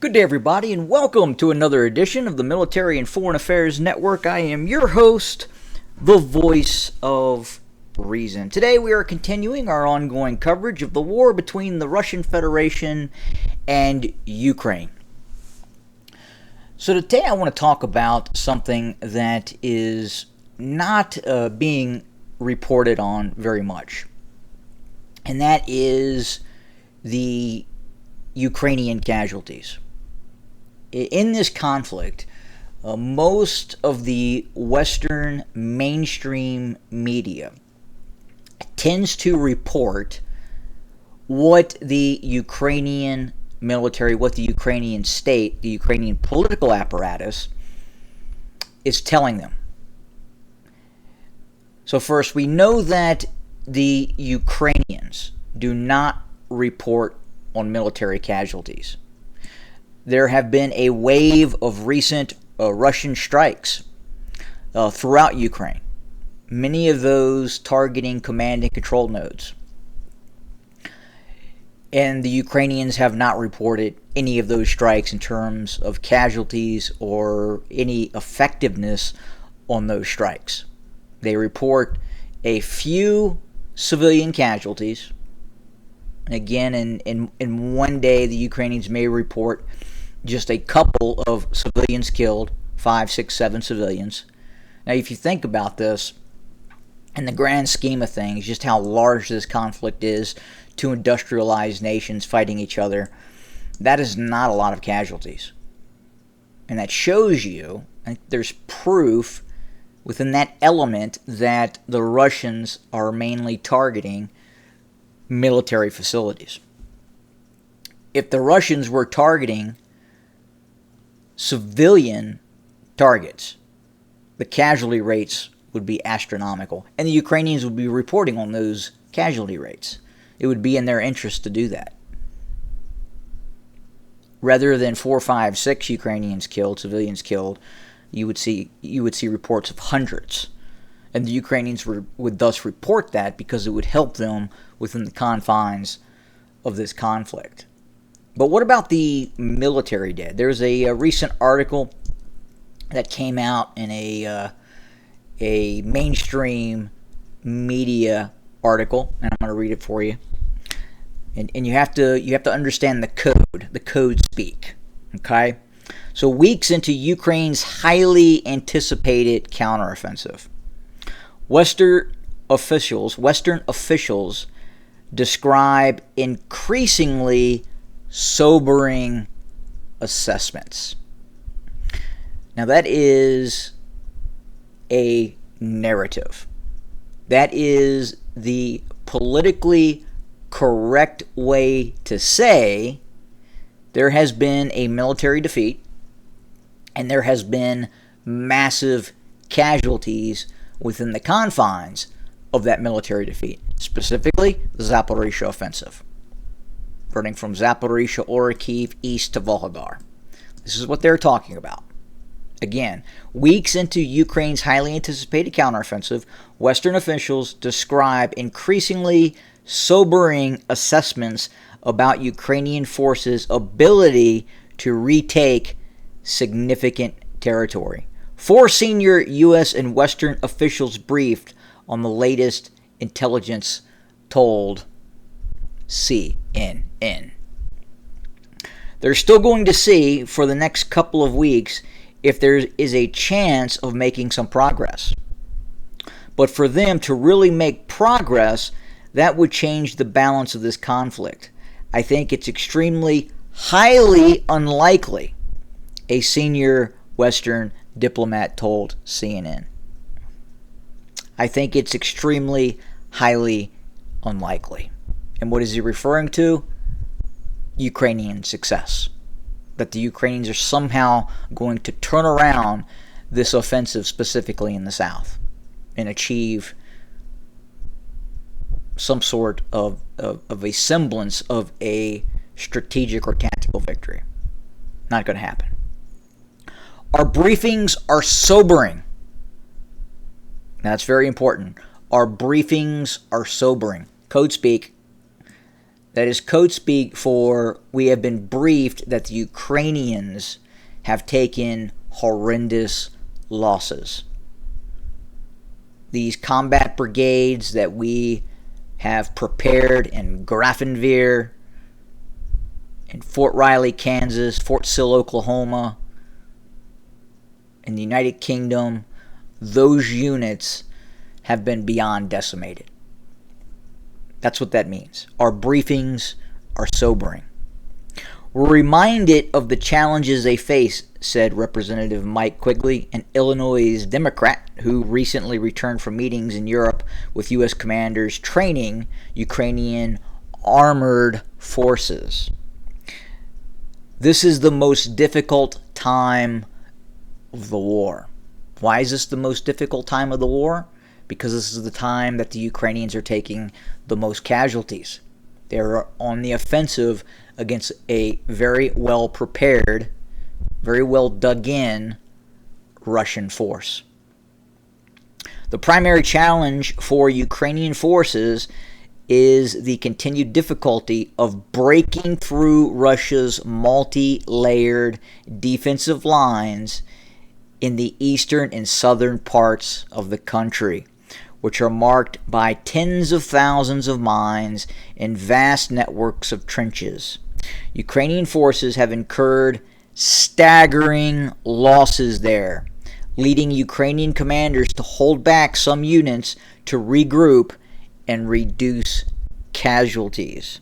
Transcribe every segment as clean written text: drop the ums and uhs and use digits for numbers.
Good day, everybody, and welcome to another edition of the Military and Foreign Affairs Network. I am your host, the voice of reason. Today, we are continuing our ongoing coverage of the war between the Russian Federation and Ukraine. So today, I want to talk about something that is not being reported on very much, and that is the Ukrainian casualties. In this conflict, most of the Western mainstream media tends to report what the Ukrainian military, what the Ukrainian state, the Ukrainian political apparatus is telling them. So first, we know that the Ukrainians do not report on military casualties. There have been a wave of recent Russian strikes throughout Ukraine, many of those targeting command and control nodes. And the Ukrainians have not reported any of those strikes in terms of casualties or any effectiveness on those strikes. They report a few civilian casualties. Again, in one day, the Ukrainians may report just a couple of civilians killed, 5, 6, 7 civilians. Now, if you think about this, in the grand scheme of things, just how large this conflict is, two industrialized nations fighting each other, that is not a lot of casualties. And that shows you, and there's proof within that element that the Russians are mainly targeting military facilities. If the Russians were targeting civilian targets, the casualty rates would be astronomical, and the Ukrainians would be reporting on those casualty rates. It would be in their interest to do that. Rather than 4, 5, 6 Ukrainians killed, civilians killed, you would see reports of hundreds. And the Ukrainians would thus report that because it would help them within the confines of this conflict. But what about the military dead? There's a recent article that came out in a mainstream media article, and I'm going to read it for you. And you have to understand the code speak. Okay? So weeks into Ukraine's highly anticipated counteroffensive, Western officials describe increasingly sobering assessments. Now that is a narrative. That is the politically correct way to say there has been a military defeat and there has been massive casualties within the confines of that military defeat, specifically the Zaporizhzhia offensive, running from Zaporizhzhia or Kyiv east to Volhodar. This is what they're talking about. Again, weeks into Ukraine's highly anticipated counteroffensive, Western officials describe increasingly sobering assessments about Ukrainian forces' ability to retake significant territory. 4 senior U.S. and Western officials briefed on the latest intelligence told CNN. They're still going to see for the next couple of weeks if there is a chance of making some progress. But for them to really make progress, that would change the balance of this conflict. I think it's extremely, highly unlikely, a senior Western diplomat told CNN. I think it's extremely, highly unlikely. And what is he referring to? Ukrainian success. That the Ukrainians are somehow going to turn around this offensive, specifically in the south, and achieve some sort of a semblance of a strategic or tactical victory. Not going to happen. Our briefings are sobering. That's very important. Our briefings are sobering. Code speak. That is code speak for we have been briefed that the Ukrainians have taken horrendous losses. These combat brigades that we have prepared in Grafenwehr, in Fort Riley, Kansas, Fort Sill, Oklahoma, in the United Kingdom, those units have been beyond decimated. That's what that means. Our briefings are sobering. We're reminded of the challenges they face, said Representative Mike Quigley, an Illinois Democrat who recently returned from meetings in Europe with U.S. commanders training Ukrainian armored forces. This is the most difficult time of the war. Why is this the most difficult time of the war? Because this is the time that the Ukrainians are taking the most casualties. They're on the offensive against a very well prepared, very well dug in Russian force. The primary challenge for Ukrainian forces is the continued difficulty of breaking through Russia's multi-layered defensive lines in the eastern and southern parts of the country, which are marked by tens of thousands of mines and vast networks of trenches. Ukrainian forces have incurred staggering losses there, leading Ukrainian commanders to hold back some units to regroup and reduce casualties.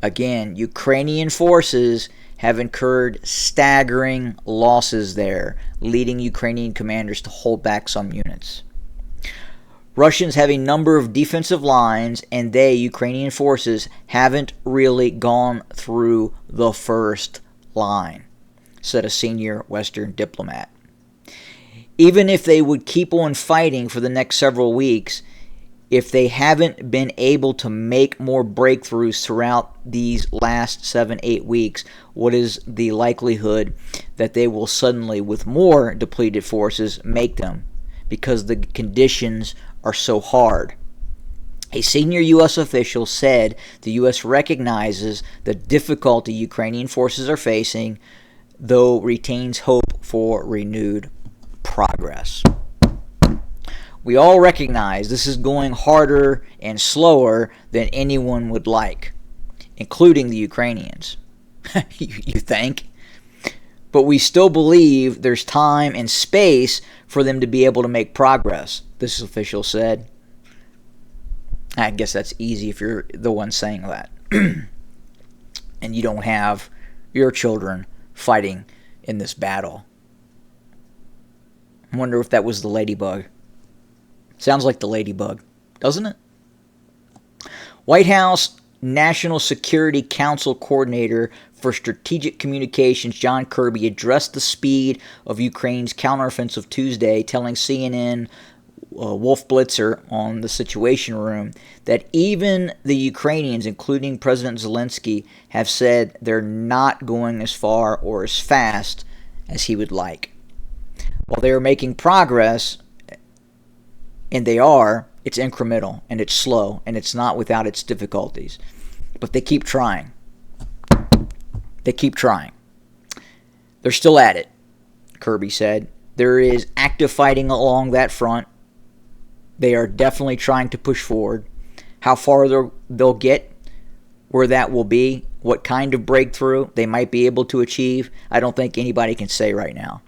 Again, Ukrainian forces have incurred staggering losses there, leading Ukrainian commanders to hold back some units. Russians have a number of defensive lines, and they, Ukrainian forces, haven't really gone through the first line, said a senior Western diplomat. Even if they would keep on fighting for the next several weeks, if they haven't been able to make more breakthroughs throughout these last 7-8 weeks, what is the likelihood that they will suddenly, with more depleted forces, make them? Because the conditions are so hard. A senior U.S. official said the U.S. recognizes the difficulty Ukrainian forces are facing, though retains hope for renewed progress. We all recognize this is going harder and slower than anyone would like, including the Ukrainians. You think? But we still believe there's time and space for them to be able to make progress, this official said. I guess that's easy if you're the one saying that. And you don't have your children fighting in this battle. I wonder if that was the ladybug. Sounds like the ladybug, doesn't it? White House National Security Council Coordinator for Strategic Communications John Kirby addressed the speed of Ukraine's counteroffensive Tuesday, telling CNN Wolf Blitzer on the Situation Room that even the Ukrainians, including President Zelensky, have said they're not going as far or as fast as he would like. While they are making progress, and they are, it's incremental, and it's slow, and it's not without its difficulties. But they keep trying. They keep trying. They're still at it, Kirby said. There is active fighting along that front. They are definitely trying to push forward. How far they'll get, where that will be, what kind of breakthrough they might be able to achieve, I don't think anybody can say right now.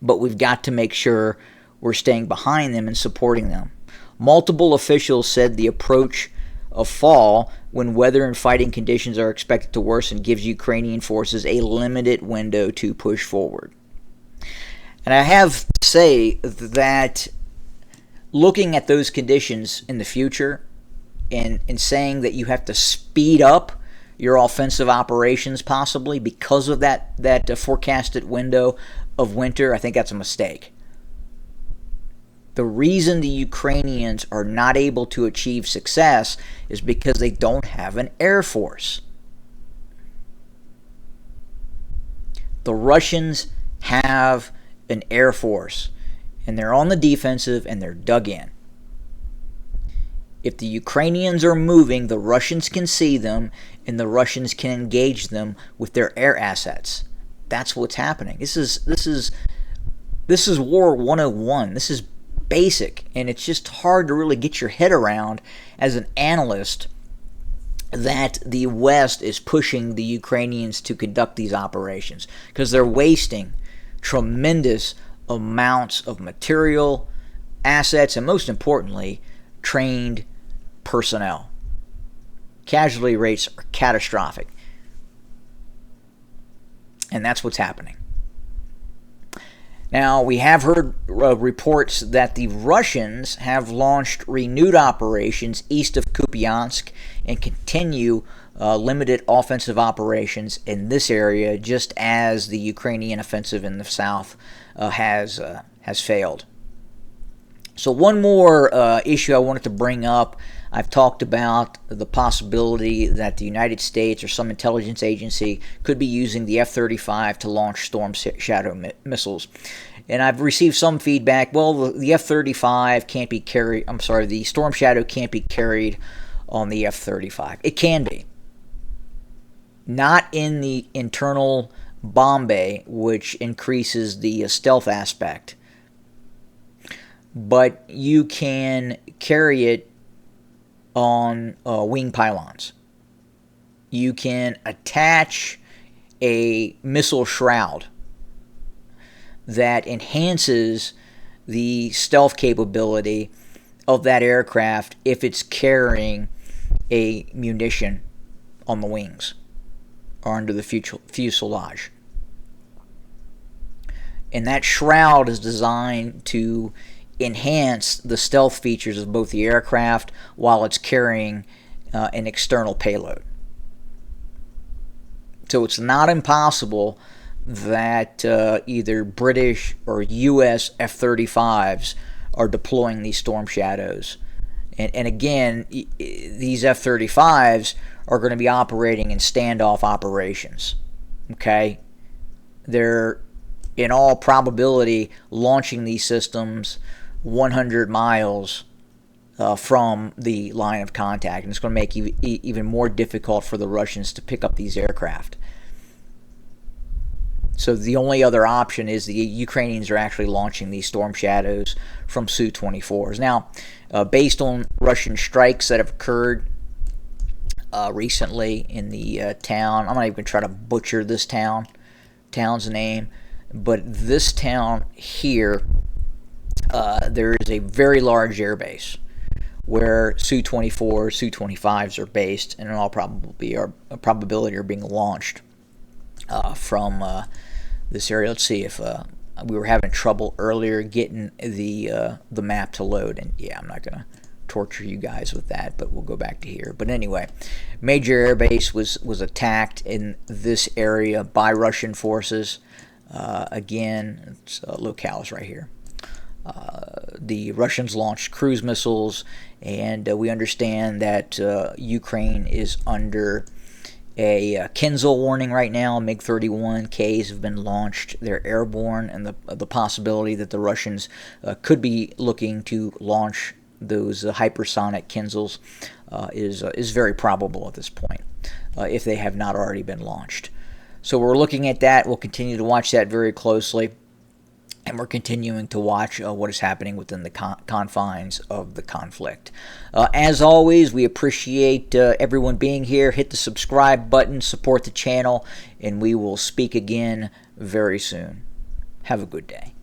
But we've got to make sure we're staying behind them and supporting them. Multiple officials said the approach of fall, when weather and fighting conditions are expected to worsen, gives Ukrainian forces a limited window to push forward. And I have to say that looking at those conditions in the future and saying that you have to speed up your offensive operations possibly because of that forecasted window of winter, I think that's a mistake. The reason the Ukrainians are not able to achieve success is because they don't have an air force. The Russians have an air force, and they're on the defensive, and they're dug in. If the Ukrainians are moving, the Russians can see them, and the Russians can engage them with their air assets. That's what's happening. This is War 101. This is basic, and it's just hard to really get your head around as an analyst that the West is pushing the Ukrainians to conduct these operations, because they're wasting tremendous amounts of material, assets, and most importantly, trained personnel. Casualty rates are catastrophic. And that's what's happening. Now, we have heard reports that the Russians have launched renewed operations east of Kupiansk and continue limited offensive operations in this area, just as the Ukrainian offensive in the south has failed. So one more issue I wanted to bring up. I've talked about the possibility that the United States or some intelligence agency could be using the F-35 to launch Storm Shadow missiles. And I've received some feedback, well, the F-35 can't be carried, the Storm Shadow can't be carried on the F-35. It can be. Not in the internal bomb bay, which increases the stealth aspect. But you can carry it on wing pylons. You can attach a missile shroud that enhances the stealth capability of that aircraft if it's carrying a munition on the wings or under the fuselage. And that shroud is designed to enhance the stealth features of both the aircraft while it's carrying an external payload. So it's not impossible that either British or U.S. F-35s are deploying these Storm Shadows. And again, these F-35s are going to be operating in standoff operations. Okay? They're, in all probability, launching these systems 100 miles from the line of contact, and it's going to make even more difficult for the Russians to pick up these aircraft. So the only other option is the Ukrainians are actually launching these Storm Shadows from Su-24s. Now, based on Russian strikes that have occurred recently in the town, I'm not even going to try to butcher this town's name, but this town here, there is a very large air base where Su-24s, Su-25s are based, and in all probability are being launched from this area. Let's see if we were having trouble earlier getting the map to load, and yeah, I'm not going to torture you guys with that, but we'll go back to here. But anyway, major air base was attacked in this area by Russian forces. Again, it's locales right here. The Russians launched cruise missiles, and we understand that Ukraine is under a Kinzhal warning right now. MiG-31Ks have been launched. They're airborne, and the possibility that the Russians could be looking to launch those hypersonic Kinzhals is very probable at this point, if they have not already been launched. So we're looking at that. We'll continue to watch that very closely. And we're continuing to watch what is happening within the confines of the conflict. As always, we appreciate everyone being here. Hit the subscribe button, support the channel, and we will speak again very soon. Have a good day.